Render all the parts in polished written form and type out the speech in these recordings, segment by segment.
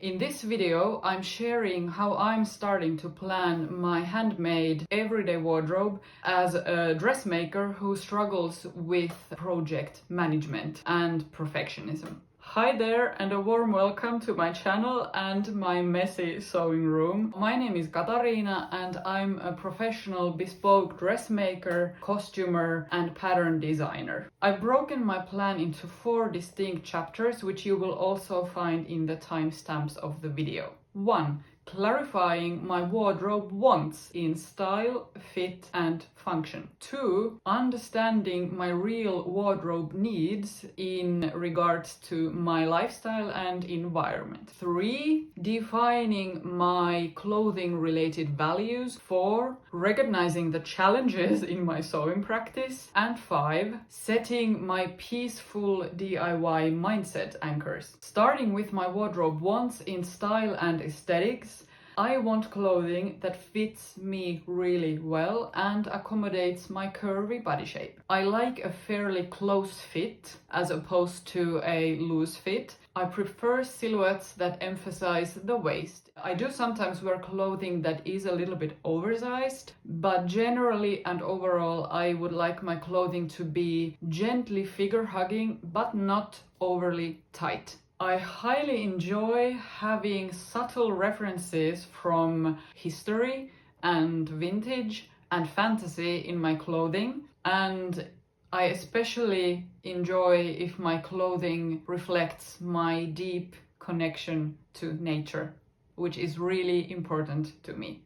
In this video, I'm sharing how I'm starting to plan my handmade everyday wardrobe as a dressmaker who struggles with project management and perfectionism. Hi there, and a warm welcome to my channel and my messy sewing room. My name is Katariina and I'm a professional bespoke dressmaker, costumer and pattern designer. I've broken my plan into 4 distinct chapters, which you will also find in the timestamps of the video. 1. Clarifying my wardrobe wants in style, fit and function. 2. Understanding my real wardrobe needs in regards to my lifestyle and environment. 3. Defining my clothing related values. 4. Recognizing the challenges in my sewing practice. And 5. Setting my peaceful DIY mindset anchors. Starting with my wardrobe wants in style and aesthetics, I want clothing that fits me really well and accommodates my curvy body shape. I like a fairly close fit as opposed to a loose fit. I prefer silhouettes that emphasize the waist. I do sometimes wear clothing that is a little bit oversized, but generally and overall I would like my clothing to be gently figure-hugging but not overly tight. I highly enjoy having subtle references from history and vintage and fantasy in my clothing, and I especially enjoy if my clothing reflects my deep connection to nature, which is really important to me.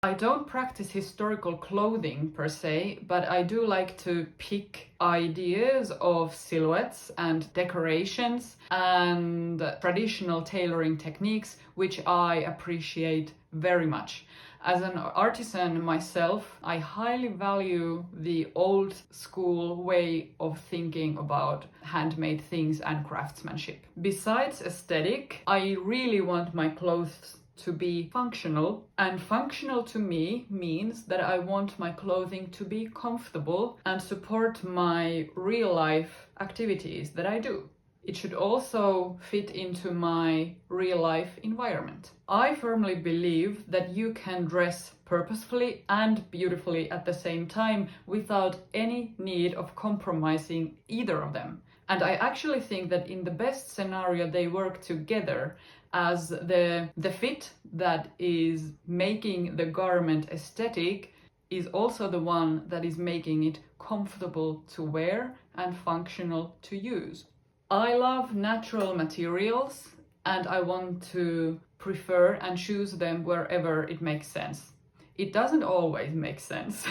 I don't practice historical clothing per se, but I do like to pick ideas of silhouettes and decorations and traditional tailoring techniques, which I appreciate very much. As an artisan myself, I highly value the old school way of thinking about handmade things and craftsmanship. Besides aesthetic, I really want my clothes to be functional, and functional to me means that I want my clothing to be comfortable and support my real life activities that I do. It should also fit into my real life environment. I firmly believe that you can dress purposefully and beautifully at the same time without any need of compromising either of them. And I actually think that in the best scenario they work together, as the fit that is making the garment aesthetic is also the one that is making it comfortable to wear and functional to use. I love natural materials and I want to prefer and choose them wherever it makes sense. It doesn't always make sense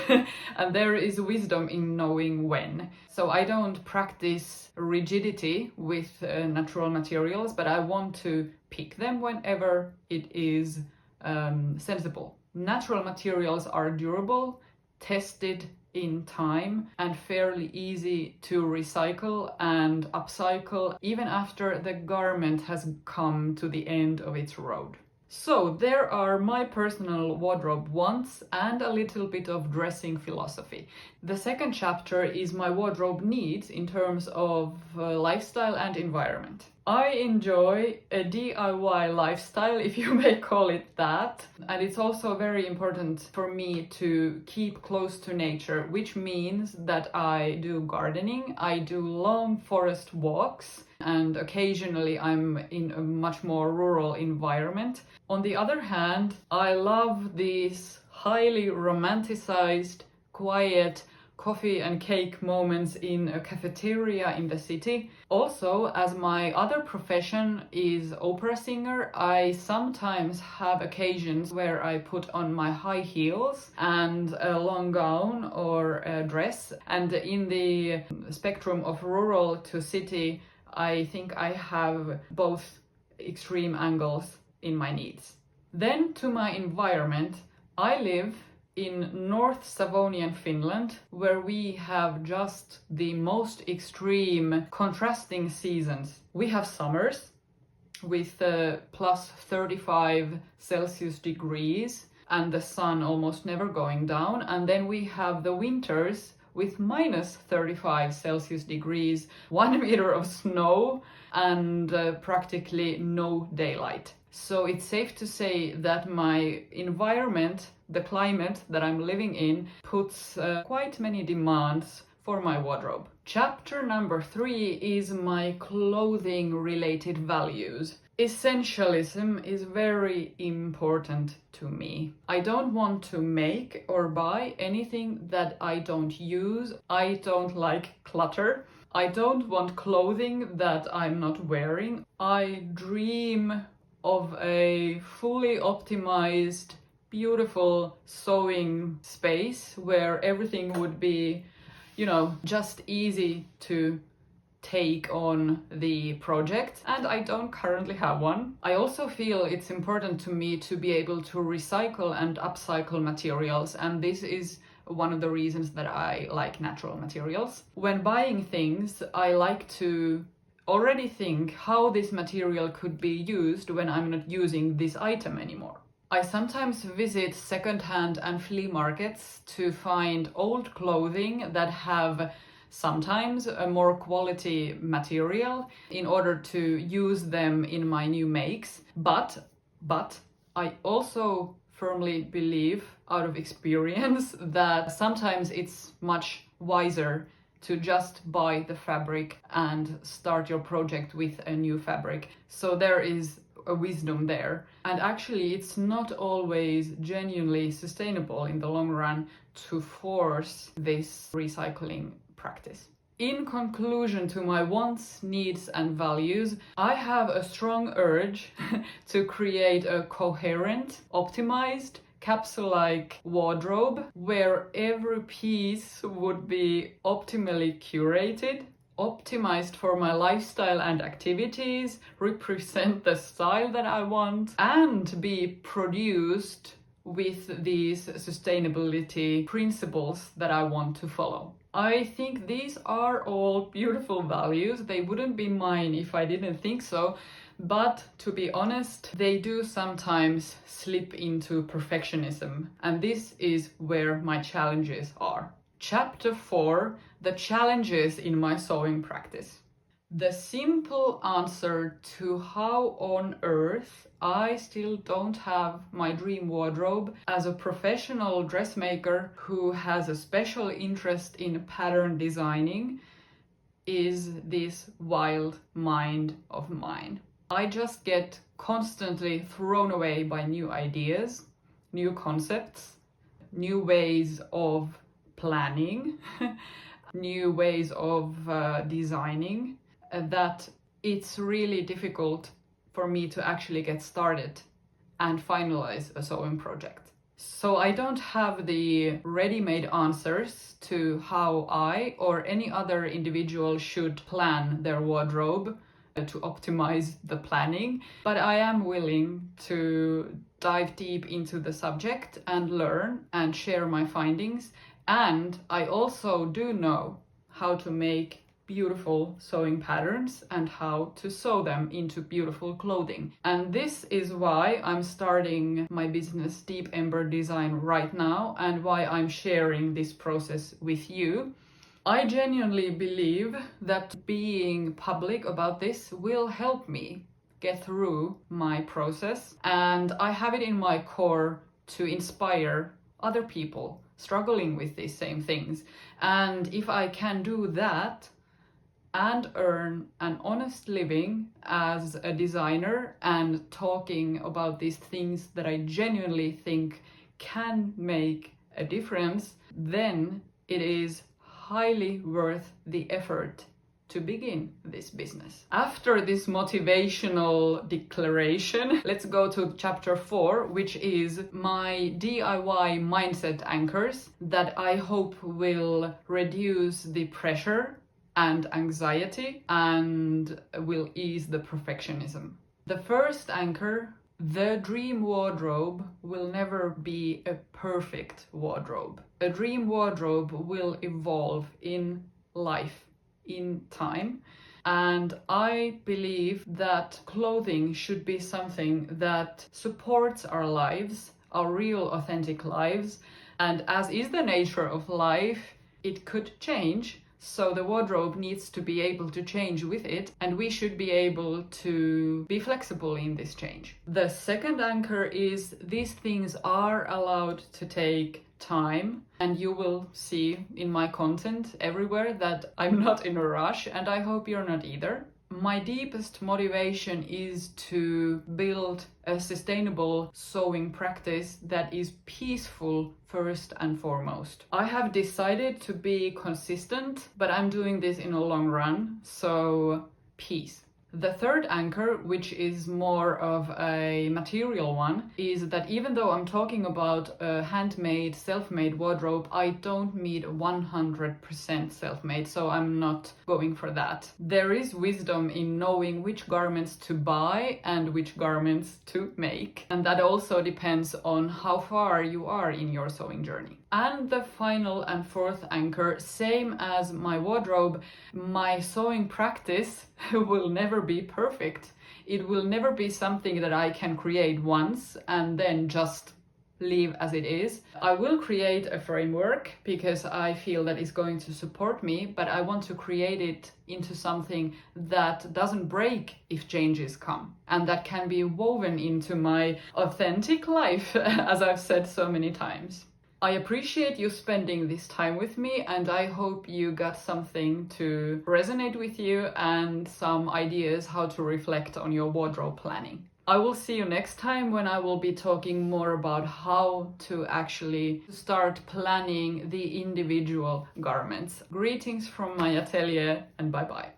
and there is wisdom in knowing when. So I don't practice rigidity with natural materials, but I want to pick them whenever it is sensible. Natural materials are durable, tested in time, and fairly easy to recycle and upcycle even after the garment has come to the end of its road. So there are my personal wardrobe wants and a little bit of dressing philosophy. The second chapter is my wardrobe needs in terms of lifestyle and environment. I enjoy a DIY lifestyle, if you may call it that, and it's also very important for me to keep close to nature, which means that I do gardening, I do long forest walks, and occasionally I'm in a much more rural environment. On the other hand, I love these highly romanticized, quiet coffee and cake moments in a cafeteria in the city. Also, as my other profession is opera singer, I sometimes have occasions where I put on my high heels and a long gown or a dress. And in the spectrum of rural to city, I think I have both extreme angles in my needs. Then to my environment, I live in North Savonian Finland, where we have just the most extreme contrasting seasons. We have summers with plus 35 Celsius degrees and the sun almost never going down, and then we have the winters with minus 35 Celsius degrees, 1 meter of snow, and practically no daylight. So it's safe to say that my environment, the climate that I'm living in, puts quite many demands for my wardrobe. Chapter number 3 is my clothing related values. Essentialism is very important to me. I don't want to make or buy anything that I don't use. I don't like clutter. I don't want clothing that I'm not wearing. I dream of a fully optimized, beautiful sewing space where everything would be, just easy to take on the project, and I don't currently have one. I also feel it's important to me to be able to recycle and upcycle materials, and this is one of the reasons that I like natural materials. When buying things, I like to already think how this material could be used when I'm not using this item anymore. I sometimes visit secondhand and flea markets to find old clothing that have sometimes a more quality material in order to use them in my new makes. But I also firmly believe, out of experience, that sometimes it's much wiser to just buy the fabric and start your project with a new fabric. So there is a wisdom there. And actually, it's not always genuinely sustainable in the long run to force this recycling practice. In conclusion to my wants, needs, and values, I have a strong urge to create a coherent, optimized, capsule-like wardrobe where every piece would be optimally curated, optimized for my lifestyle and activities, represent the style that I want, and be produced with these sustainability principles that I want to follow. I think these are all beautiful values. They wouldn't be mine if I didn't think so. But to be honest, they do sometimes slip into perfectionism. And this is where my challenges are. Chapter 4, the challenges in my sewing practice. The simple answer to how on earth I still don't have my dream wardrobe as a professional dressmaker who has a special interest in pattern designing is this wild mind of mine. I just get constantly thrown away by new ideas, new concepts, new ways of planning, new ways of designing, that it's really difficult for me to actually get started and finalize a sewing project. So I don't have the ready-made answers to how I or any other individual should plan their wardrobe to optimize the planning, but I am willing to dive deep into the subject and learn and share my findings. And I also do know how to make beautiful sewing patterns and how to sew them into beautiful clothing. And this is why I'm starting my business Deep Ember Design right now and why I'm sharing this process with you. I genuinely believe that being public about this will help me get through my process, and I have it in my core to inspire other people struggling with these same things. And if I can do that and earn an honest living as a designer and talking about these things that I genuinely think can make a difference, then it is highly worth the effort to begin this business. After this motivational declaration, let's go to chapter 4, which is my DIY mindset anchors that I hope will reduce the pressure and anxiety and will ease the perfectionism. The first anchor: the dream wardrobe will never be a perfect wardrobe. A dream wardrobe will evolve in life, in time. And I believe that clothing should be something that supports our lives, our real authentic lives. And as is the nature of life, it could change. So the wardrobe needs to be able to change with it, and we should be able to be flexible in this change. The second anchor is these things are allowed to take time, and you will see in my content everywhere that I'm not in a rush, and I hope you're not either. My deepest motivation is to build a sustainable sewing practice that is peaceful first and foremost. I have decided to be consistent, but I'm doing this in a long run, so peace. The third anchor, which is more of a material one, is that even though I'm talking about a handmade, self-made wardrobe, I don't mean 100% self-made, so I'm not going for that. There is wisdom in knowing which garments to buy and which garments to make. And that also depends on how far you are in your sewing journey. And the final and fourth anchor, same as my wardrobe, my sewing practice will never be perfect. It will never be something that I can create once and then just leave as it is. I will create a framework because I feel that it's going to support me, but I want to create it into something that doesn't break if changes come, and that can be woven into my authentic life, as I've said so many times. I appreciate you spending this time with me, and I hope you got something to resonate with you and some ideas how to reflect on your wardrobe planning. I will see you next time when I will be talking more about how to actually start planning the individual garments. Greetings from my atelier, and bye bye.